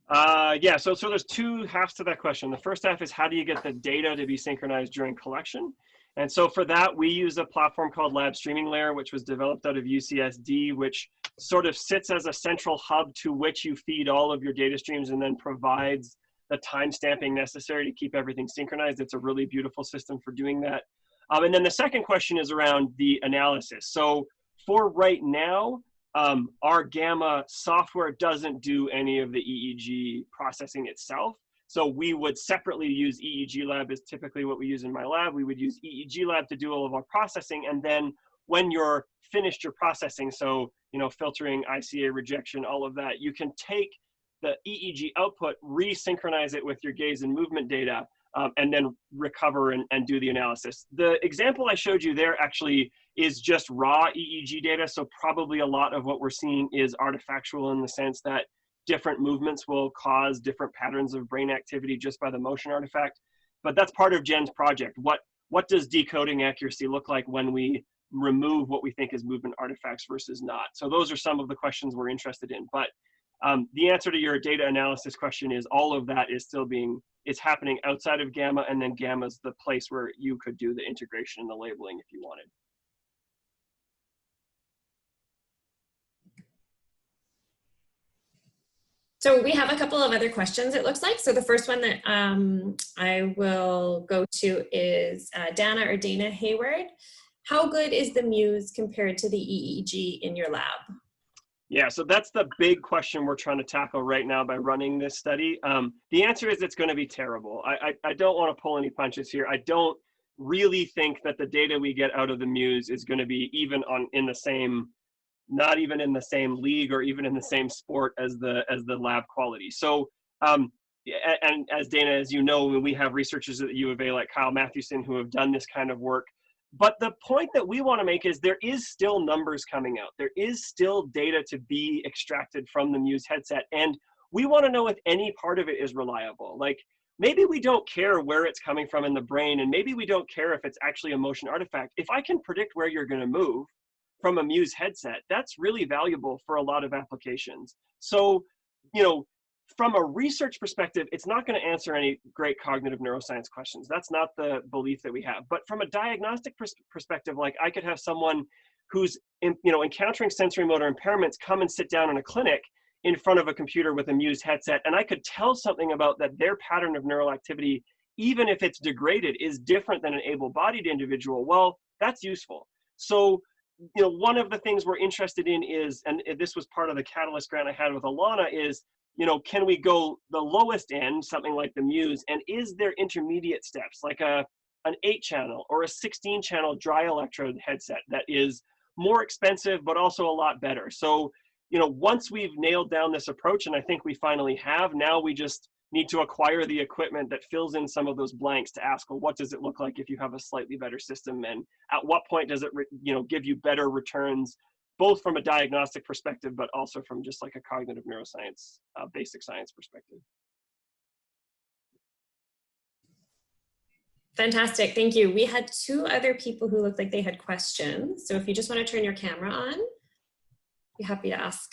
Yeah, so there's 2 halves to that question. The first half is how do you get the data to be synchronized during collection? And so for that, we use a platform called Lab Streaming Layer, which was developed out of UCSD, which sort of sits as a central hub to which you feed all of your data streams and then provides the timestamping necessary to keep everything synchronized. It's a really beautiful system for doing that. And then the second question is around the analysis. So for right now, our GaMA software doesn't do any of the EEG processing itself. So we would separately use EEGLab is typically what we use in my lab. We would use EEGLab to do all of our processing. And then when you're finished your processing, so, you know, filtering, ICA rejection, all of that, you can take the EEG output, resynchronize it with your gaze and movement data, and then recover and do the analysis. The example I showed you there actually is just raw EEG data. So probably a lot of what we're seeing is artifactual in the sense that different movements will cause different patterns of brain activity just by the motion artifact. But that's part of Jen's project. What does decoding accuracy look like when we remove what we think is movement artifacts versus not? So those are some of the questions we're interested in. But the answer to your data analysis question is all of that is still it's happening outside of GaMA, and then GaMA is the place where you could do the integration and the labeling if you wanted. So we have a couple of other questions, it looks like. So the first one that I will go to is Dana Hayward. How good is the Muse compared to the EEG in your lab? Yeah, so that's the big question we're trying to tackle right now by running this study. The answer is it's going to be terrible. I don't want to pull any punches here. I don't really think that the data we get out of the Muse is going to be even not even in the same league or even in the same sport as the lab quality. So, and as Dana, as you know, we have researchers at the U of A like Kyle Mathewson who have done this kind of work. But the point that we want to make is there is still numbers coming out. There is still data to be extracted from the Muse headset. And we want to know if any part of it is reliable. Like maybe we don't care where it's coming from in the brain, and maybe we don't care if it's actually a motion artifact. If I can predict where you're going to move from a Muse headset, that's really valuable for a lot of applications. So, you know, from a research perspective, it's not going to answer any great cognitive neuroscience questions. That's not the belief that we have. But from a diagnostic perspective, like I could have someone who's encountering sensory motor impairments come and sit down in a clinic in front of a computer with a Muse headset, and I could tell something about that their pattern of neural activity, even if it's degraded, is different than an able-bodied individual. Well, that's useful. So, you know, one of the things we're interested in is, and this was part of the Catalyst grant I had with Alana, is, you know, can we go the lowest end, something like the Muse, and is there intermediate steps, like an 8-channel or a 16-channel dry electrode headset that is more expensive, but also a lot better? So, you know, once we've nailed down this approach, and I think we finally have, now we just need to acquire the equipment that fills in some of those blanks to ask, well, what does it look like if you have a slightly better system? And at what point does it, give you better returns, both from a diagnostic perspective, but also from just like a cognitive neuroscience, basic science perspective. Fantastic, thank you. We had 2 other people who looked like they had questions. So if you just want to turn your camera on, be happy to ask.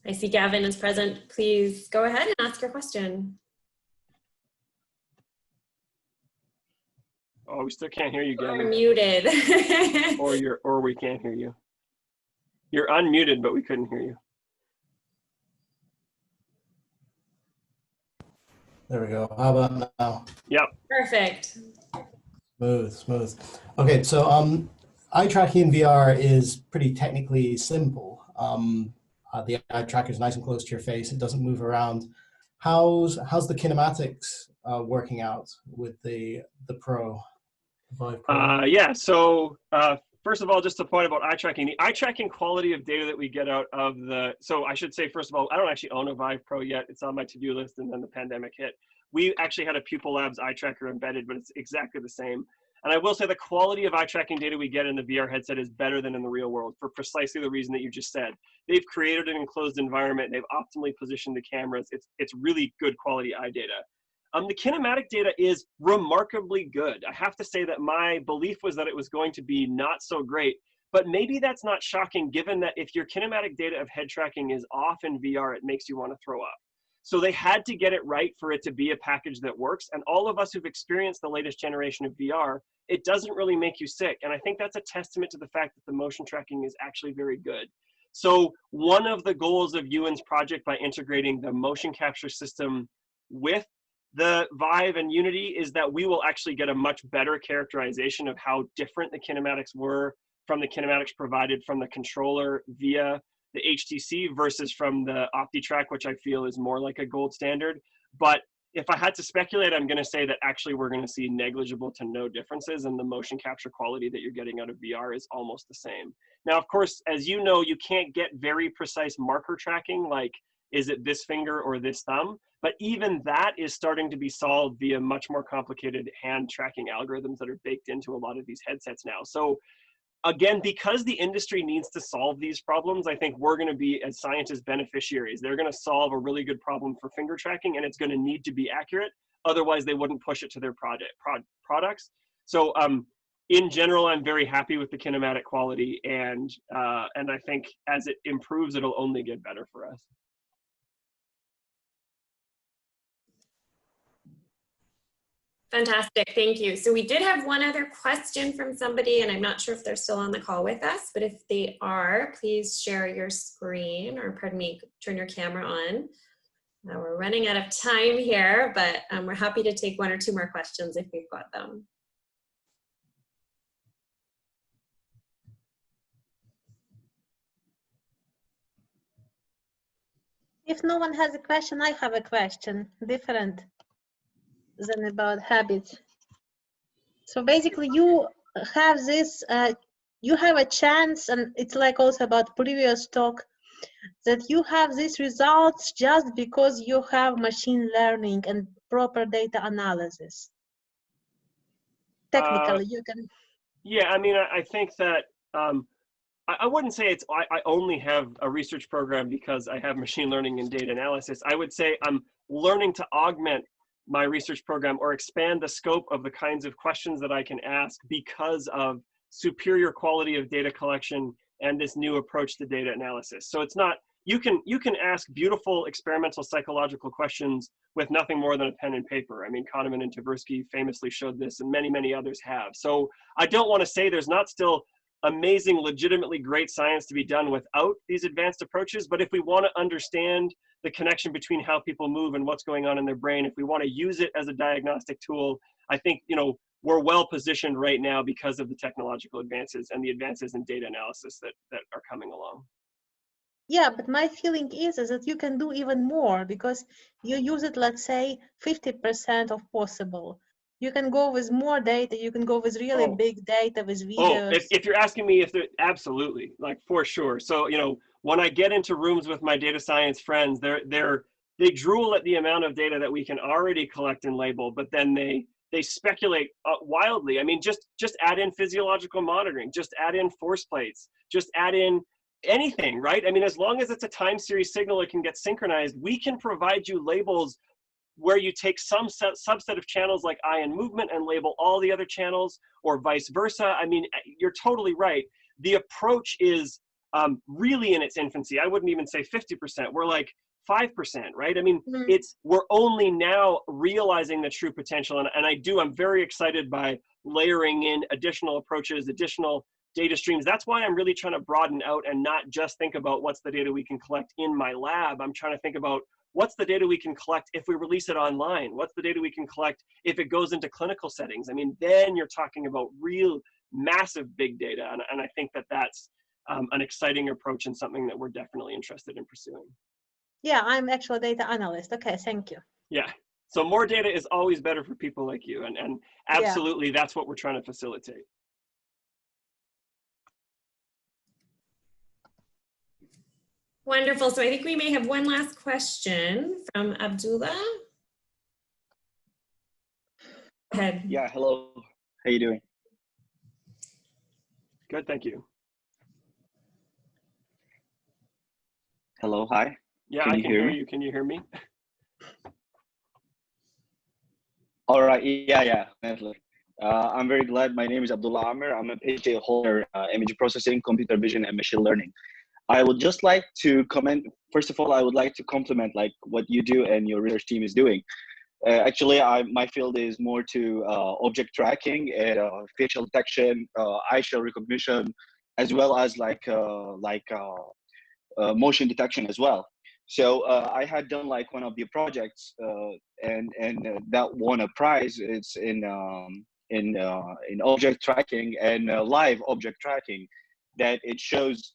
I see Gavin is present. Please go ahead and ask your question. Oh, we still can't hear you, Gavin. You're muted. or we can't hear you. You're unmuted, but we couldn't hear you. There we go. How about now? Yep. Perfect. Smooth. Okay, so eye tracking in VR is pretty technically simple. The eye tracker is nice and close to your face. It doesn't move around. How's the kinematics working out with the Pro? Vive Pro? Yeah, so first of all, just a point about eye tracking. The eye tracking quality of data that we get out of so I should say, first of all, I don't actually own a Vive Pro yet. It's on my to-do list, and then the pandemic hit. We actually had a Pupil Labs eye tracker embedded, but it's exactly the same. And I will say the quality of eye tracking data we get in the VR headset is better than in the real world for precisely the reason that you just said. They've created an enclosed environment. They've optimally positioned the cameras. It's really good quality eye data. The kinematic data is remarkably good. I have to say that my belief was that it was going to be not so great, but maybe that's not shocking given that if your kinematic data of head tracking is off in VR, it makes you want to throw up. So they had to get it right for it to be a package that works. And all of us who've experienced the latest generation of VR, it doesn't really make you sick. And I think that's a testament to the fact that the motion tracking is actually very good. So one of the goals of Ewan's project by integrating the motion capture system with the Vive and Unity is that we will actually get a much better characterization of how different the kinematics were from the kinematics provided from the controller via the HTC versus from the OptiTrack, which I feel is more like a gold standard. But if I had to speculate, I'm going to say that actually we're going to see negligible to no differences, and the motion capture quality that you're getting out of VR is almost the same. Now, of course, as you know, you can't get very precise marker tracking, like is it this finger or this thumb? But even that is starting to be solved via much more complicated hand tracking algorithms that are baked into a lot of these headsets now. So again, because the industry needs to solve these problems, I think we're going to be, as scientists, beneficiaries. They're going to solve a really good problem for finger tracking, and it's going to need to be accurate. Otherwise, they wouldn't push it to their products. So in general, I'm very happy with the kinematic quality, and I think as it improves, it'll only get better for us. Fantastic, thank you. So we did have one other question from somebody, and I'm not sure if they're still on the call with us, but if they are, please share your screen, or pardon me, turn your camera on. We're running out of time here, but we're happy to take one or two more questions if we've got them. If no one has a question, I have a question, different than about habits. So basically you have this, you have a chance, and it's like also about previous talk, that you have these results just because you have machine learning and proper data analysis. Technically, you can. Yeah, I mean, I think that I wouldn't say it's I only have a research program because I have machine learning and data analysis. I would say I'm learning to augment my research program or expand the scope of the kinds of questions that I can ask because of superior quality of data collection and this new approach to data analysis. So it's not, you can ask beautiful experimental psychological questions with nothing more than a pen and paper. I mean, Kahneman and Tversky famously showed this, and many, many others have. So I don't want to say there's not still amazing, legitimately great science to be done without these advanced approaches, but if we want to understand the connection between how people move and what's going on in their brain, if we want to use it as a diagnostic tool, I think, you know, we're well positioned right now because of the technological advances and the advances in data analysis that are coming along. Yeah, but my feeling is that you can do even more because you use it, let's say, 50% of possible. You can go with more data, you can go with really big data with videos. Oh, if you're asking me if they're, absolutely, like for sure. So, you know, when I get into rooms with my data science friends, they drool at the amount of data that we can already collect and label, but then they speculate wildly. I mean, just add in physiological monitoring, just add in force plates, just add in anything, right? I mean, as long as it's a time series signal, it can get synchronized. We can provide you labels where you take some subset of channels like eye and movement and label all the other channels, or vice versa. I mean, you're totally right. The approach is really in its infancy. I wouldn't even say 50%. We're like 5%, right? I mean, we're only now realizing the true potential. And I'm very excited by layering in additional approaches, additional data streams. That's why I'm really trying to broaden out and not just think about what's the data we can collect in my lab. I'm trying to think about what's the data we can collect if we release it online? What's the data we can collect if it goes into clinical settings? I mean, then you're talking about real massive big data. And I think that that's an exciting approach and something that we're definitely interested in pursuing. Yeah, I'm actually a data analyst. Okay, thank you. Yeah, so more data is always better for people like you. And absolutely, that's what we're trying to facilitate. Wonderful. So I think we may have one last question from Abdullah. Go ahead. Yeah, hello. How you doing? Good, thank you. Hello, hi. Yeah, I can hear you. Can you hear me? All right, yeah, definitely. I'm very glad. My name is Abdullah Amir. I'm a PhD holder, image processing, computer vision, and machine learning. I would just like to comment. First of all, I would like to compliment like what you do and your research team is doing. Actually, my field is more to object tracking and facial detection, eye shell recognition, as well as motion detection as well. So I had done like one of the projects, and that won a prize. It's in object tracking and live object tracking, that it shows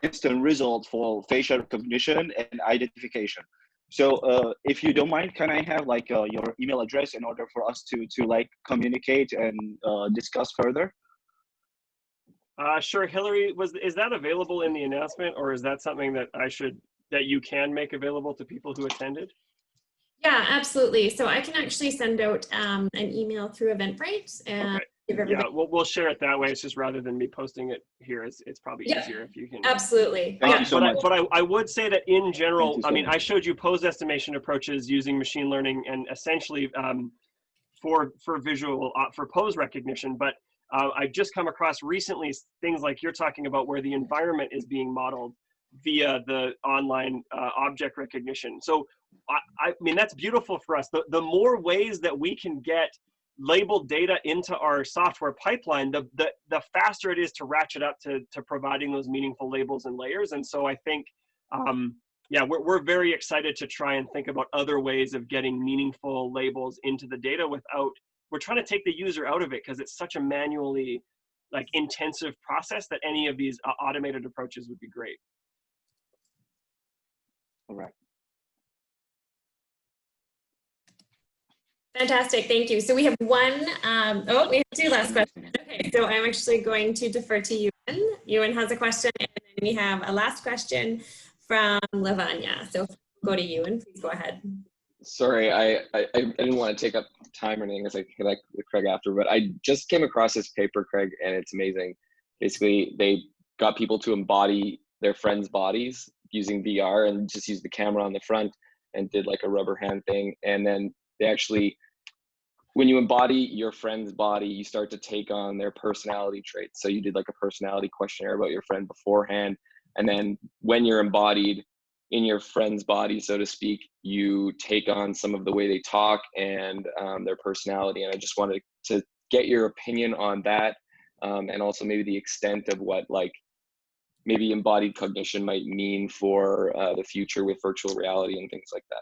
instant result for facial recognition and identification. So if you don't mind, can I have like your email address in order for us to like communicate and discuss further? Sure, Hillary, is that available in the announcement, or is that something that that you can make available to people who attended? Yeah, absolutely. So I can actually send out an email through Eventbrite and Okay. give everybody. Yeah, we'll share it that way. It's just rather than me posting it here, it's probably Yeah, easier if you can. absolutely. Thank you so much. But I would say that in general, so I mean, much. I showed you pose estimation approaches using machine learning and essentially for visual, for pose recognition, but I've just come across recently things like you're talking about where the environment is being modeled via the online object recognition. So I mean, that's beautiful for us. The more ways that we can get labeled data into our software pipeline, the faster it is to ratchet up to providing those meaningful labels and layers. And so I think, yeah, we're very excited to try and think about other ways of getting meaningful labels into the data without, we're trying to take the user out of it because it's such a manually like intensive process that any of these automated approaches would be great. All right. Fantastic, thank you. So we have one, oh, we have two last questions. Okay, so I'm actually going to defer to Ewan. Ewan has a question, and then we have a last question from Lavanya. So go to Ewan, please go ahead. Sorry, I didn't want to take up time or anything as I connect with Craig after, but I just came across this paper, Craig, and it's amazing. Basically, they got people to embody their friends' bodies using VR and just use the camera on the front and did like a rubber hand thing. And then they actually, when you embody your friend's body, you start to take on their personality traits. So you did like a personality questionnaire about your friend beforehand. And then when you're embodied in your friend's body, so to speak, you take on some of the way they talk and their personality. And I just wanted to get your opinion on that, and also maybe the extent of what like maybe embodied cognition might mean for the future with virtual reality and things like that.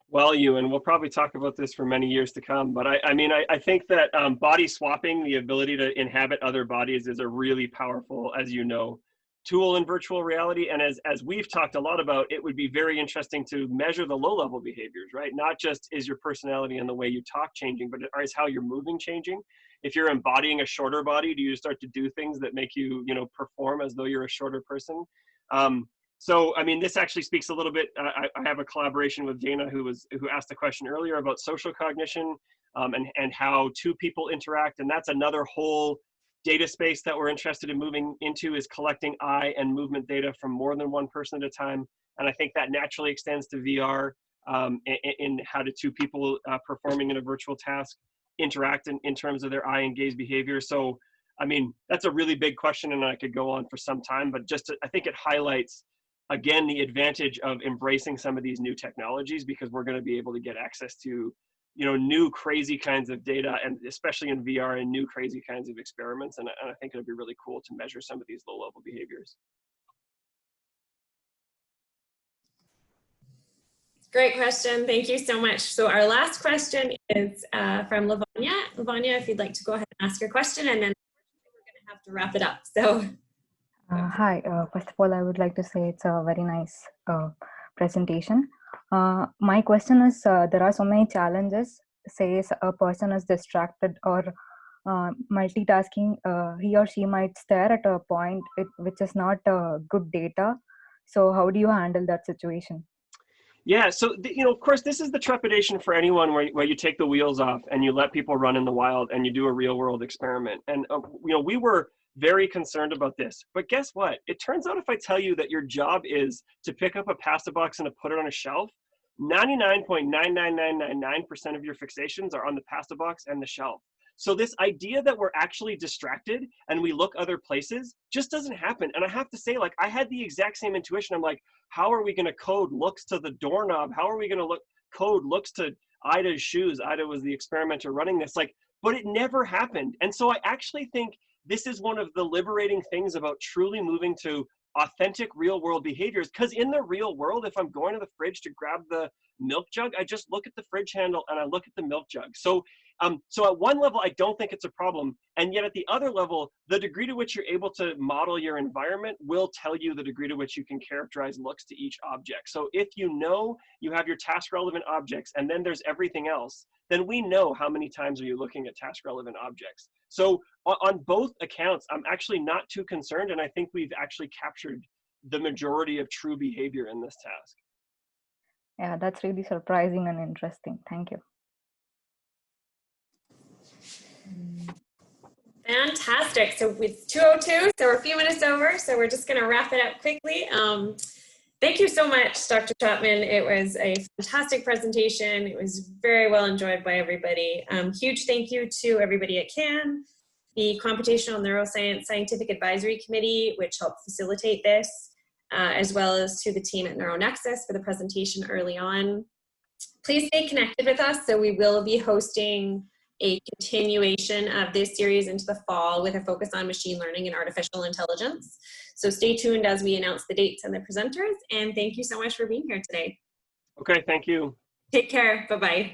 Well, Ewan, we'll probably talk about this for many years to come, but I mean, I think that body swapping, the ability to inhabit other bodies, is a really powerful, as you know, tool in virtual reality. And as we've talked a lot about, it would be very interesting to measure the low-level behaviors, right? Not just is your personality and the way you talk changing, but is how you're moving changing. If you're embodying a shorter body, do you start to do things that make you, you know, perform as though you're a shorter person? So, I mean, this actually speaks a little bit, I have a collaboration with Dana who asked a question earlier about social cognition and how two people interact. And that's another whole data space that we're interested in moving into, is collecting eye and movement data from more than one person at a time. And I think that naturally extends to VR in how do two people performing in a virtual task interact in terms of their eye and gaze behavior. So, I mean, that's a really big question and I could go on for some time, but I think it highlights, again, the advantage of embracing some of these new technologies, because we're going to be able to get access to, you know, new crazy kinds of data, and especially in VR, and new crazy kinds of experiments. And I think it'll be really cool to measure some of these low-level behaviors. Great question. Thank you so much. So our last question is from Lavanya. Lavanya, if you'd like to go ahead and ask your question, and then we're going to have to wrap it up. So. Hi, first of all, I would like to say it's a very nice presentation. My question is, there are so many challenges. Say a person is distracted or multitasking, he or she might stare at a point which is not good data. So how do you handle that situation? Yeah, so, you know, of course, this is the trepidation for anyone where you take the wheels off and you let people run in the wild and you do a real world experiment. And, you know, we were very concerned about this, but guess what? It turns out if I tell you that your job is to pick up a pasta box and to put it on a shelf, 99.99999% of your fixations are on the pasta box and the shelf. So this idea that we're actually distracted and we look other places just doesn't happen. And I have to say, like, I had the exact same intuition. I'm like, how are we going to code looks to the doorknob? How are we going to code looks to Ida's shoes? Ida was the experimenter running this, like, but it never happened. And so I actually think this is one of the liberating things about truly moving to authentic real world behaviors. Because in the real world, if I'm going to the fridge to grab the milk jug, I just look at the fridge handle and I look at the milk jug. So so at one level, I don't think it's a problem. And yet at the other level, the degree to which you're able to model your environment will tell you the degree to which you can characterize looks to each object. So if you know you have your task relevant objects and then there's everything else, then we know how many times are you looking at task relevant objects. So on both accounts, I'm actually not too concerned. And I think we've actually captured the majority of true behavior in this task. Yeah, that's really surprising and interesting. Thank you. Fantastic. So it's 2:02, so we're a few minutes over, so we're just going to wrap it up quickly. Thank you so much, Dr. Chapman. It was a fantastic presentation. It was very well enjoyed by everybody. Huge thank you to everybody at CAN, the Computational Neuroscience Scientific Advisory Committee, which helped facilitate this, as well as to the team at NeuroNexus for the presentation early on. Please stay connected with us. So we will be hosting a continuation of this series into the fall with a focus on machine learning and artificial intelligence. So stay tuned as we announce the dates and the presenters. And thank you so much for being here today. Okay, thank you. Take care. Bye-bye.